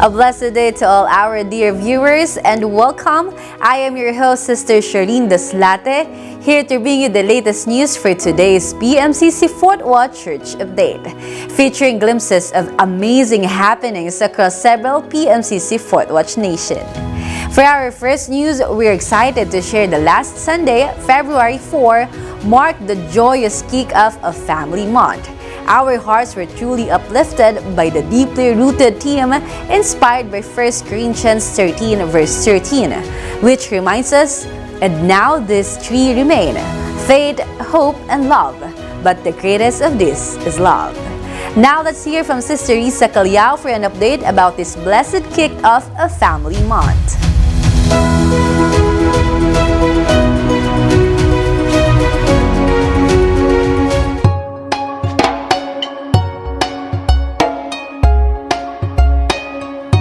A blessed day to all our dear viewers and welcome. I am your host, Sister Charlene Deslate, here to bring you the latest news for today's PMCC Fourth Watch Church Update, featuring glimpses of amazing happenings across several PMCC Fourth Watch Nation. For our first news, we're excited to share the last Sunday, February 4, marked the joyous kick-off of Family Month. Our hearts were truly uplifted by the deeply rooted theme inspired by 1 Corinthians 13 verse 13, which reminds us, "And now these three remain, faith, hope, and love. But the greatest of this is love." Now let's hear from Sister Risa Calyao for an update about this blessed kick-off of Family Month.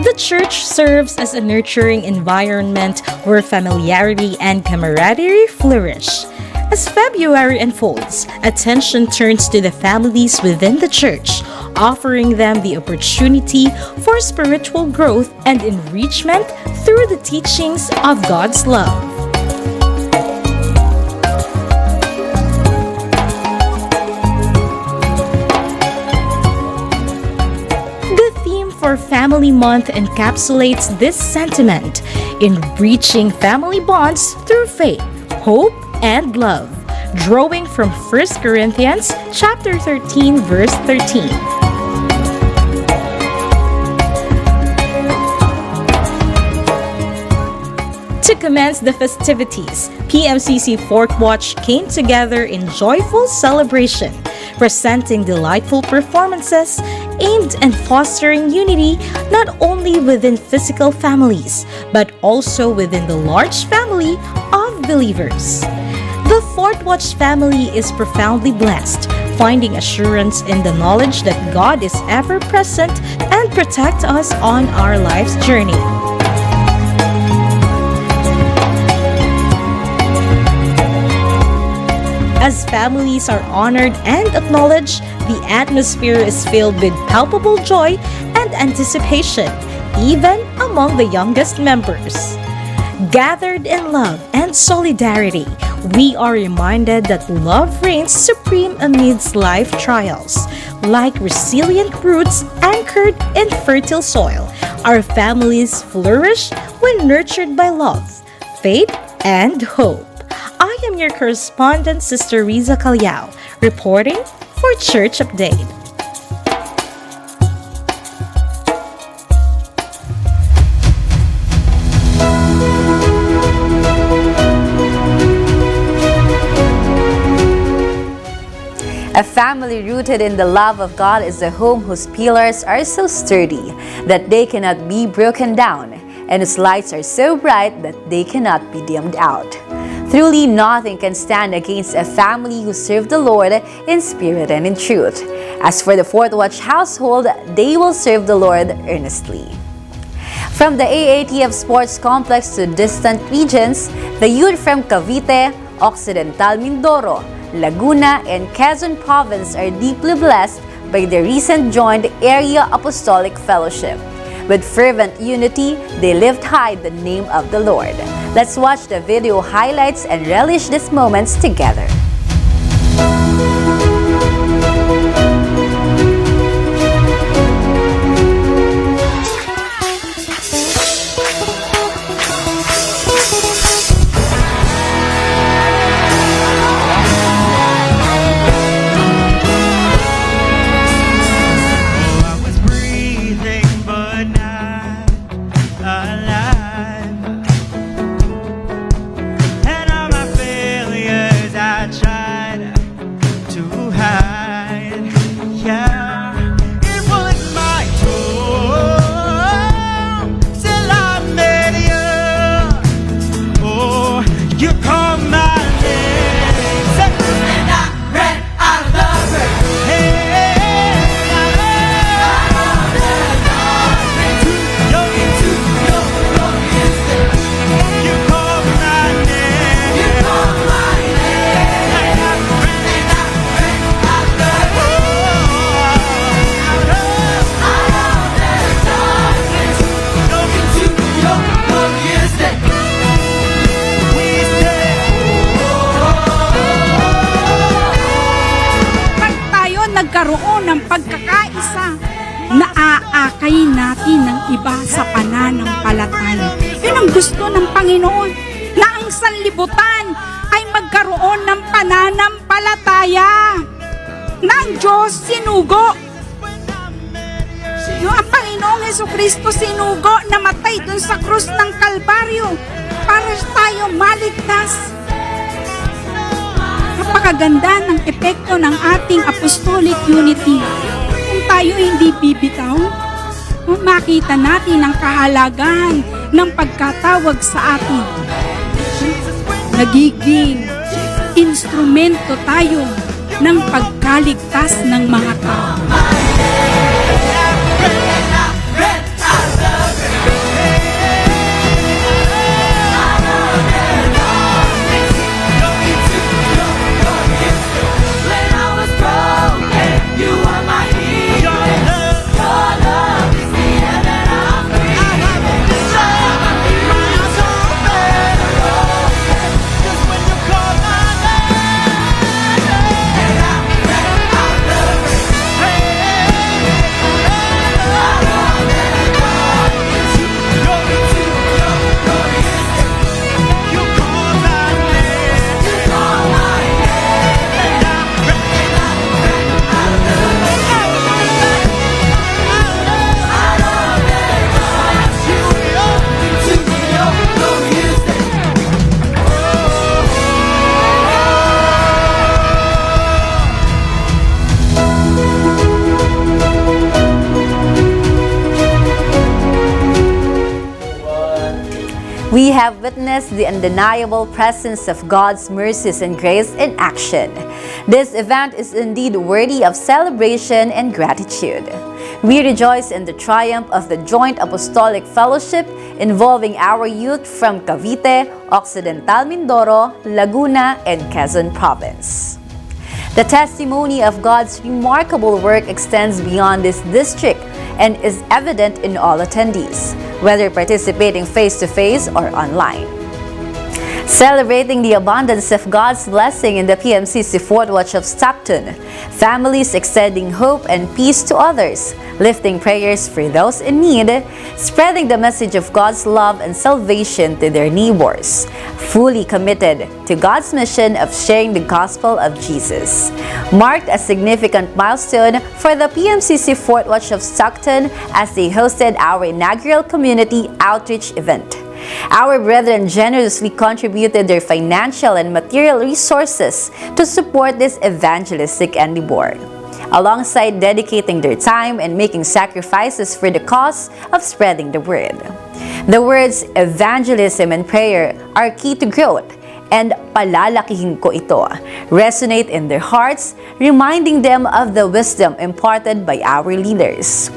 The church serves as a nurturing environment where familiarity and camaraderie flourish. As February unfolds, attention turns to the families within the church, offering them the opportunity for spiritual growth and enrichment through the teachings of God's love. For Family Month encapsulates this sentiment, enriching family bonds through faith, hope, and love, drawing from 1 Corinthians chapter 13, verse 13. To commence the festivities, PMCC Fourth Watch came together in joyful celebration, presenting delightful performances aimed at fostering unity not only within physical families, but also within the large family of believers. The Fourth Watch family is profoundly blessed, finding assurance in the knowledge that God is ever present and protects us on our life's journey. As families are honored and acknowledged, the atmosphere is filled with palpable joy and anticipation, even among the youngest members. Gathered in love and solidarity, we are reminded that love reigns supreme amidst life trials. Like resilient roots anchored in fertile soil, our families flourish when nurtured by love, faith, and hope. I am your correspondent, Sister Risa Calyao, reporting for Church Update. A family rooted in the love of God is a home whose pillars are so sturdy that they cannot be broken down, and whose lights are so bright that they cannot be dimmed out. Truly, nothing can stand against a family who serve the Lord in spirit and in truth. As for the Fourth Watch household, they will serve the Lord earnestly. From the AATF Sports Complex to distant regions, the youth from Cavite, Occidental Mindoro, Laguna, and Quezon Province are deeply blessed by the recent joined Area Apostolic Fellowship. With fervent unity, they lift high the name of the Lord. Let's watch the video highlights and relish these moments together. And all my failures I tried. Talakayin natin ng iba sa pananampalataya. Yun ang gusto ng Panginoon, na ang sanlibutan ay magkaroon ng pananampalataya na ang Diyos sinugo. Yung ang Panginoong Jesucristo sinugo, namatay dun sa krus ng Kalbaryo para tayo maligtas. Napakaganda ng epekto ng ating apostolic unity. Kung tayo hindi bibitaw, makita natin ang kahalagahan ng pagkatawag sa atin. Nagiging instrumento tayo ng pagkaligtas ng mga tao. We have witnessed the undeniable presence of God's mercies and grace in action. This event is indeed worthy of celebration and gratitude. We rejoice in the triumph of the Joint Apostolic Fellowship involving our youth from Cavite, Occidental Mindoro, Laguna, and Quezon Province. The testimony of God's remarkable work extends beyond this district and is evident in all attendees, whether participating face-to-face or online. Celebrating the abundance of God's blessing in the PMCC Fort Watch of Stockton, families extending hope and peace to others, lifting prayers for those in need, spreading the message of God's love and salvation to their neighbors, fully committed to God's mission of sharing the gospel of Jesus, marked a significant milestone for the PMCC Fort Watch of Stockton as they hosted our inaugural community outreach event. Our brethren generously contributed their financial and material resources to support this evangelistic endeavor, alongside dedicating their time and making sacrifices for the cause of spreading the word. The words evangelism and prayer are key to growth, and palalakihin ko ito resonate in their hearts, reminding them of the wisdom imparted by our leaders.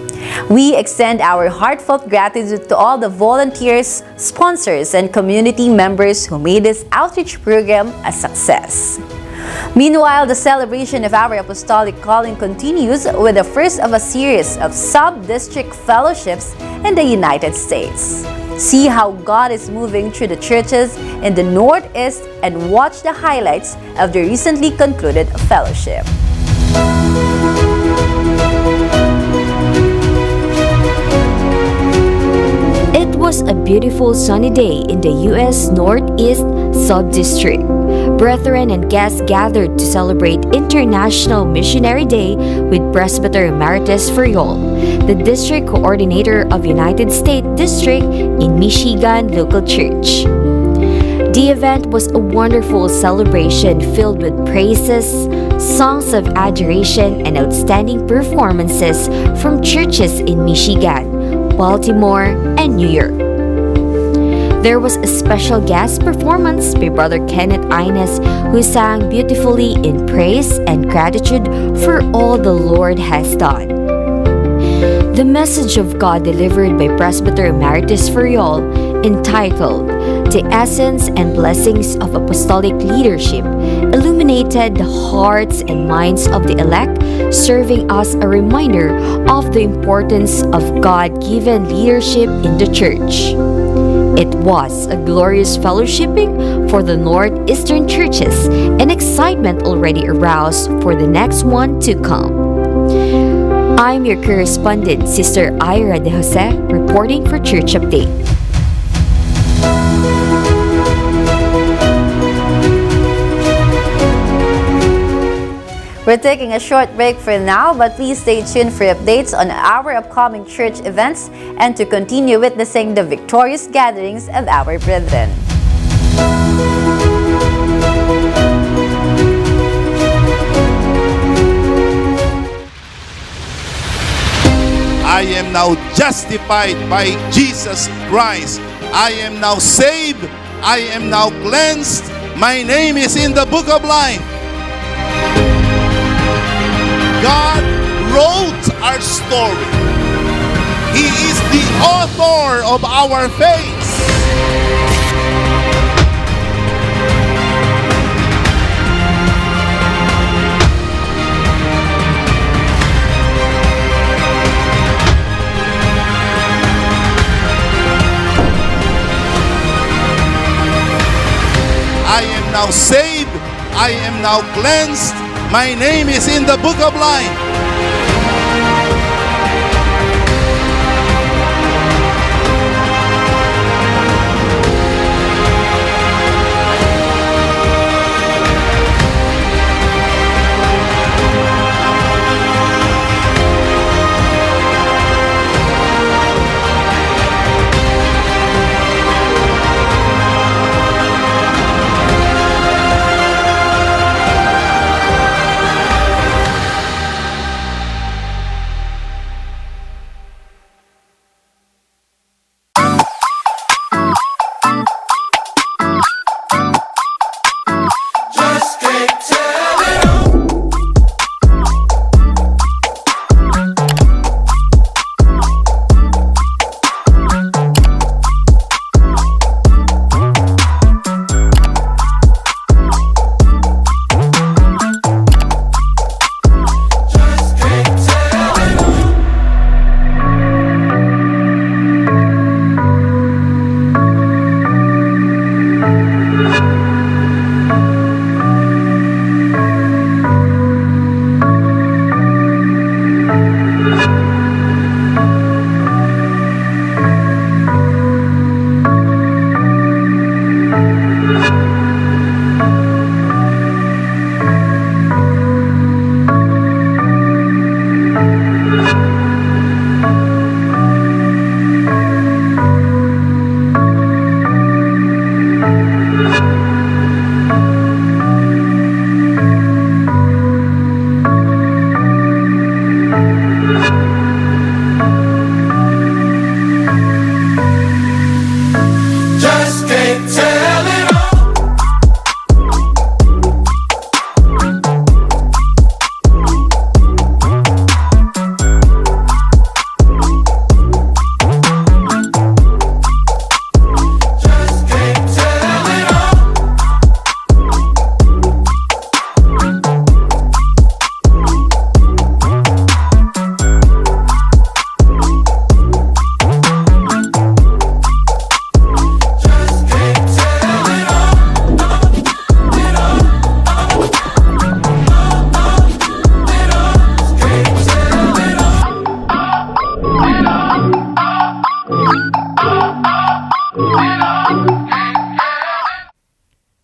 We extend our heartfelt gratitude to all the volunteers, sponsors, and community members who made this outreach program a success. Meanwhile, the celebration of our apostolic calling continues with the first of a series of sub-district fellowships in the United States. See how God is moving through the churches in the Northeast and watch the highlights of the recently concluded fellowship. It was a beautiful sunny day in the U.S. Northeast Sub-District. Brethren and guests gathered to celebrate International Missionary Day with Presbyter Emeritus Furiol, the District Coordinator of United States District in Michigan Local Church. The event was a wonderful celebration filled with praises, songs of adoration, and outstanding performances from churches in Michigan, Baltimore, and New York. There was a special guest performance by Brother Kenneth Ines, who sang beautifully in praise and gratitude for all the Lord has done. The message of God delivered by Presbyter Emeritus Furiol, entitled The Essence and Blessings of Apostolic Leadership, illuminated the hearts and minds of the elect, serving as a reminder of the importance of God-given leadership in the church. It was a glorious fellowshipping for the northeastern churches and excitement already aroused for the next one to come. I'm your correspondent, Sister Ira De Jose, reporting for Church Update. We're taking a short break for now, but please stay tuned for updates on our upcoming church events and to continue witnessing the victorious gatherings of our brethren. I am now justified by Jesus Christ. I am now saved. I am now cleansed. My name is in the book of life. God wrote our story. He is the author of our faith. I am now saved. I am now cleansed. My name is in the book of life.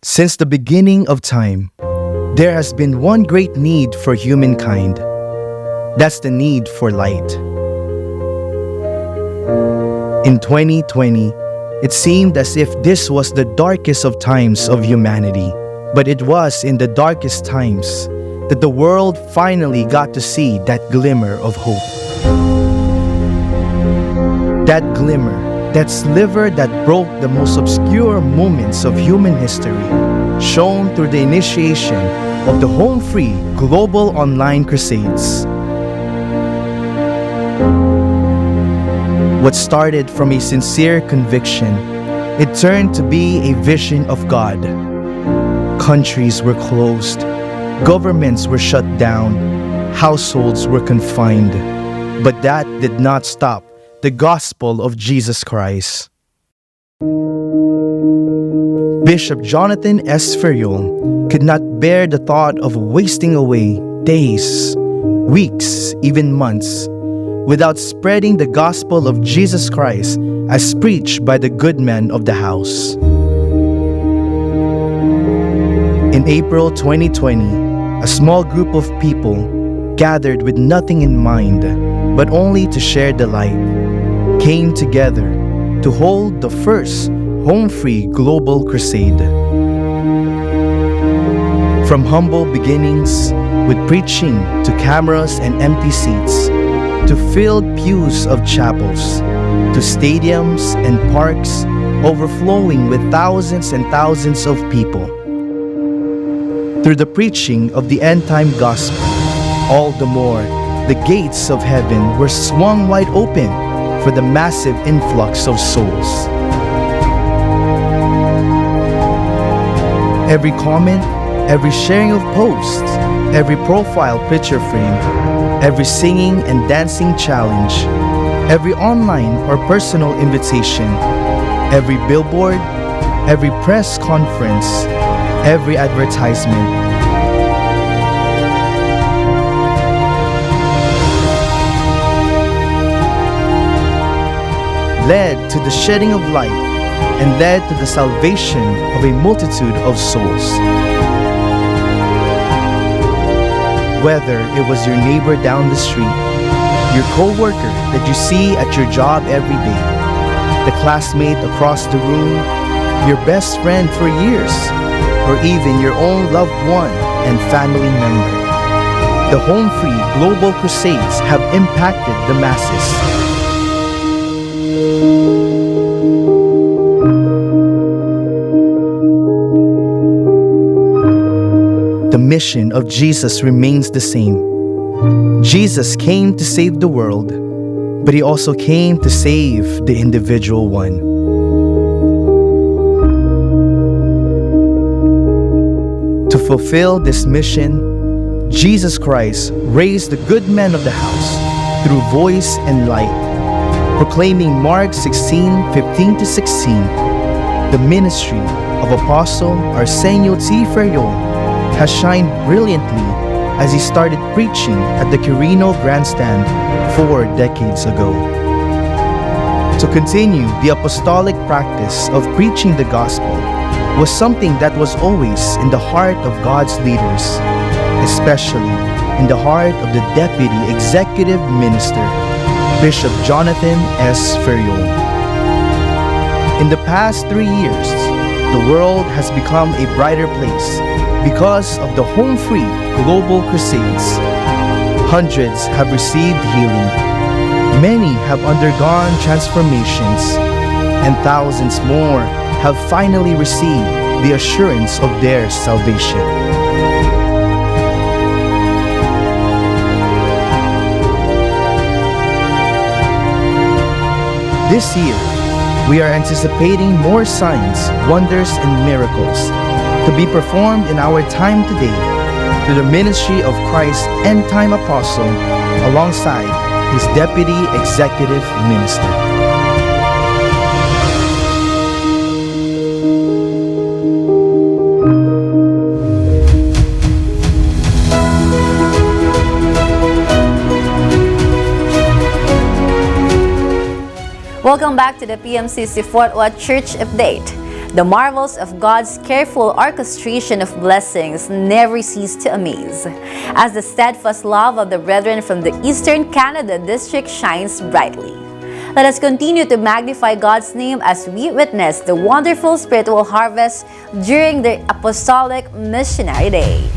Since the beginning of time, there has been one great need for humankind. That's the need for light. In 2020, it seemed as if this was the darkest of times of humanity. But it was in the darkest times that the world finally got to see that glimmer of hope. That glimmer, that sliver that broke the most obscure moments of human history, shone through the initiation of the home-free global online crusades. What started from a sincere conviction, it turned to be a vision of God. Countries were closed, governments were shut down, households were confined. But that did not stop the gospel of Jesus Christ. Bishop Jonathan S. Ferriol could not bear the thought of wasting away days, weeks, even months, without spreading the gospel of Jesus Christ as preached by the good men of the house. In April 2020, a small group of people gathered with nothing in mind but only to share the light, came together to hold the first home-free global crusade. From humble beginnings with preaching to cameras and empty seats, to filled pews of chapels, to stadiums and parks overflowing with thousands and thousands of people. Through the preaching of the end-time gospel, all the more, the gates of heaven were swung wide open for the massive influx of souls. Every comment, every sharing of posts, every profile picture frame, every singing and dancing challenge, every online or personal invitation, every billboard, every press conference, every advertisement, led to the shedding of light and led to the salvation of a multitude of souls. Whether it was your neighbor down the street, your co-worker that you see at your job every day, the classmate across the room, your best friend for years, or even your own loved one and family member, the Home Free Global Crusades have impacted the masses. The mission of Jesus remains the same. Jesus came to save the world, but he also came to save the individual one. To fulfill this mission, Jesus Christ raised the good men of the house through voice and light, proclaiming Mark 16:15-16. The ministry of Apostle Arsenio T. Ferriol has shined brilliantly as he started preaching at the Quirino Grandstand 4 decades ago. To continue the apostolic practice of preaching the gospel was something that was always in the heart of God's leaders, especially in the heart of the Deputy Executive Minister, Bishop Jonathan S. Ferriol. In the past 3 years, the world has become a brighter place because of the Home Free Global Crusades. Hundreds have received healing, many have undergone transformations, and thousands more have finally received the assurance of their salvation. This year, we are anticipating more signs, wonders, and miracles to be performed in our time today through the ministry of Christ's end-time apostle alongside his deputy executive minister. Welcome back to the PMCC Fort Worth Church Update. The marvels of God's careful orchestration of blessings never cease to amaze, as the steadfast love of the brethren from the Eastern Canada District shines brightly. Let us continue to magnify God's name as we witness the wonderful spiritual harvest during the Apostolic Missionary Day.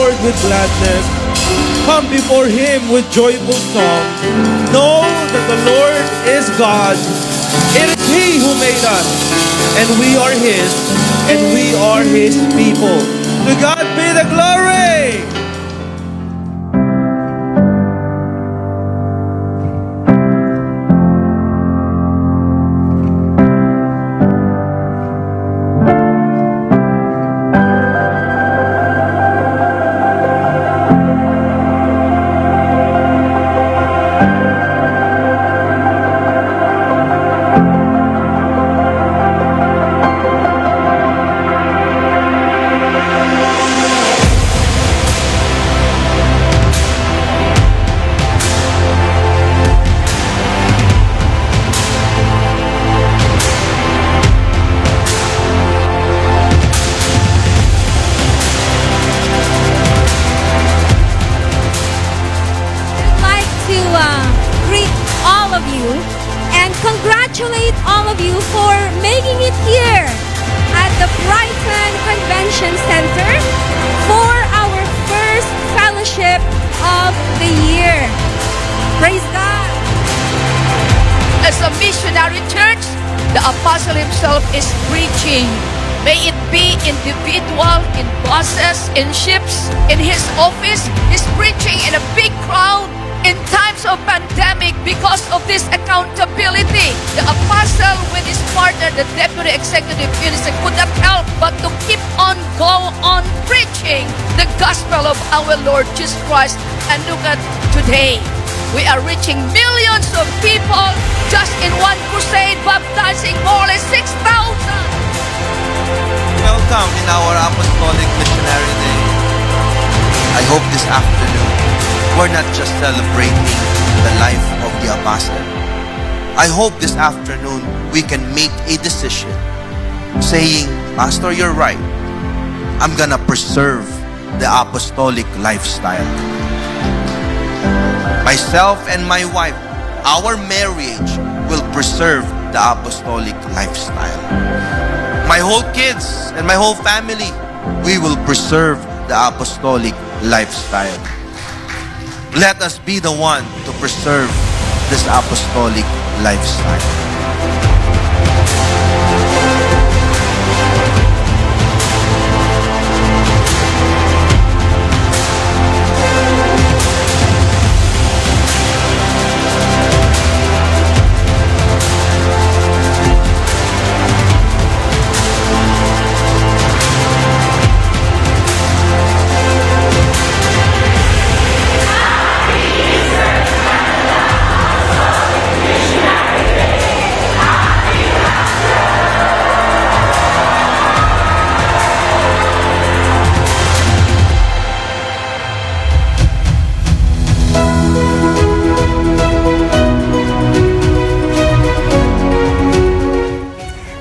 Lord with gladness. Come before Him with joyful songs. Know that the Lord is God. It is He who made us, and we are His, and we are His people. To God be the glory! Congratulate all of you for making it here at the Brighton Convention Center for our first fellowship of the year. Praise God! As a missionary church, the apostle himself is preaching. May it be individual, in buses, in ships, in his office. He's preaching in a big crowd. In times of pandemic, because of this accountability, the apostle with his partner, the deputy executive minister, could not help but to keep on preaching the gospel of our Lord Jesus Christ. And look at today, we are reaching millions of people just in one crusade, baptizing more than 6,000. Welcome in our Apostolic Missionary Day. I hope this afternoon we're not just celebrating the life of the apostle. I hope this afternoon we can make a decision saying, Pastor, you're right. I'm gonna preserve the apostolic lifestyle. Myself and my wife, our marriage will preserve the apostolic lifestyle. My whole kids and my whole family, we will preserve the apostolic lifestyle. Let us be the one to preserve this apostolic lifestyle.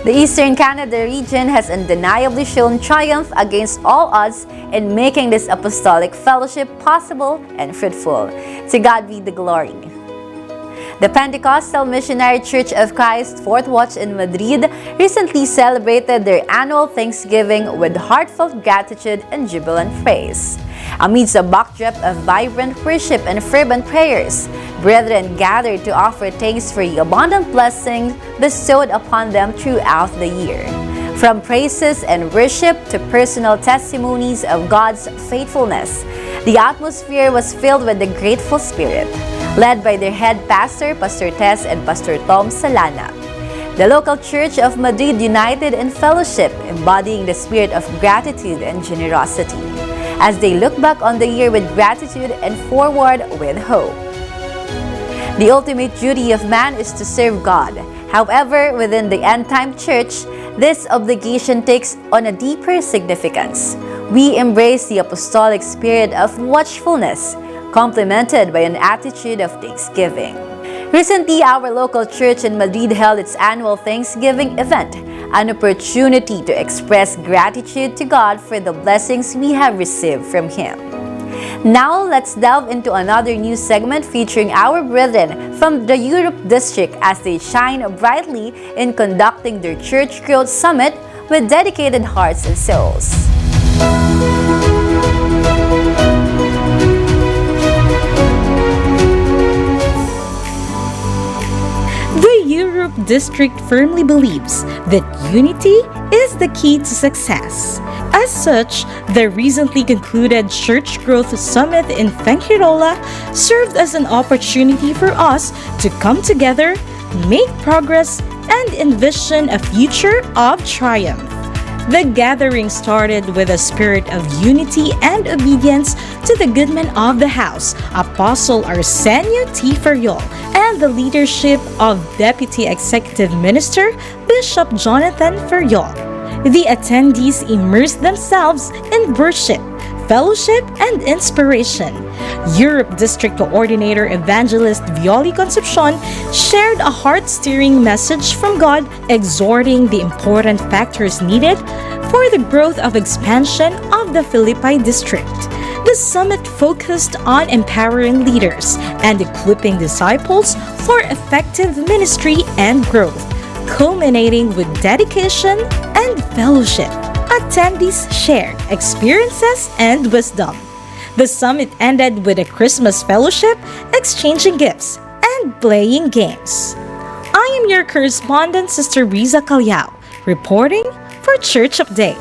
The Eastern Canada region has undeniably shown triumph against all odds in making this apostolic fellowship possible and fruitful. To God be the glory. The Pentecostal Missionary Church of Christ Fourth Watch in Madrid recently celebrated their annual Thanksgiving with heartfelt gratitude and jubilant praise. Amidst a backdrop of vibrant worship and fervent prayers, brethren gathered to offer thanks for the abundant blessings bestowed upon them throughout the year. From praises and worship to personal testimonies of God's faithfulness, the atmosphere was filled with the grateful spirit, led by their head pastor, Pastor Tess and Pastor Tom Salana. The local church of Madrid united in fellowship, embodying the spirit of gratitude and generosity, as they look back on the year with gratitude and forward with hope. The ultimate duty of man is to serve God. However, within the end-time church, this obligation takes on a deeper significance. We embrace the apostolic spirit of watchfulness, complemented by an attitude of thanksgiving. Recently, our local church in Madrid held its annual Thanksgiving event, an opportunity to express gratitude to God for the blessings we have received from Him. Now, let's delve into another news segment featuring our brethren from the Europe District as they shine brightly in conducting their Church Growth Summit with dedicated hearts and souls. District firmly believes that unity is the key to success. As such, the recently concluded Church Growth Summit in Fuengirola served as an opportunity for us to come together, make progress, and envision a future of triumph. The gathering started with a spirit of unity and obedience to the good man of the house, Apostle Arsenio T. Ferriol, and the leadership of Deputy Executive Minister Bishop Jonathan Ferriol. The attendees immersed themselves in worship, fellowship, and inspiration. Europe District Coordinator Evangelist Violi Concepcion shared a heart-stirring message from God, exhorting the important factors needed for the growth of expansion of the Philippi District. The summit focused on empowering leaders and equipping disciples for effective ministry and growth, culminating with dedication and fellowship. Attendees shared experiences and wisdom. The summit ended with a Christmas fellowship, exchanging gifts, and playing games. I am your correspondent, Sister Riza Calyao, reporting for Church Update.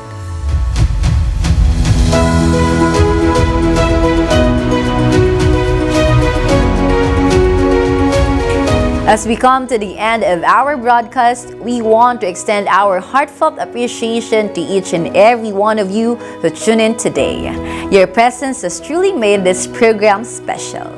As we come to the end of our broadcast, we want to extend our heartfelt appreciation to each and every one of you who tune in today. Your presence has truly made this program special.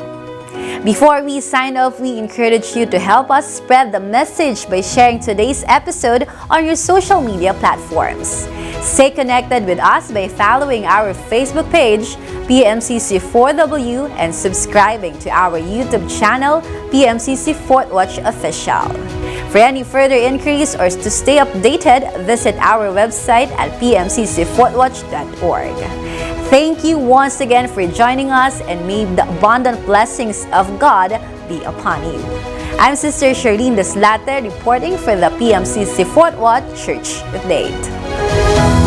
Before we sign off, we encourage you to help us spread the message by sharing today's episode on your social media platforms. Stay connected with us by following our Facebook page, PMCC4W, and subscribing to our YouTube channel, PMCC Fort Watch Official. For any further inquiries or to stay updated, visit our website at pmccfortwatch.org. Thank you once again for joining us, and may the abundant blessings of God be upon you. I'm Sister Charlene Deslate reporting for the PMCC Fort Watch Church Update.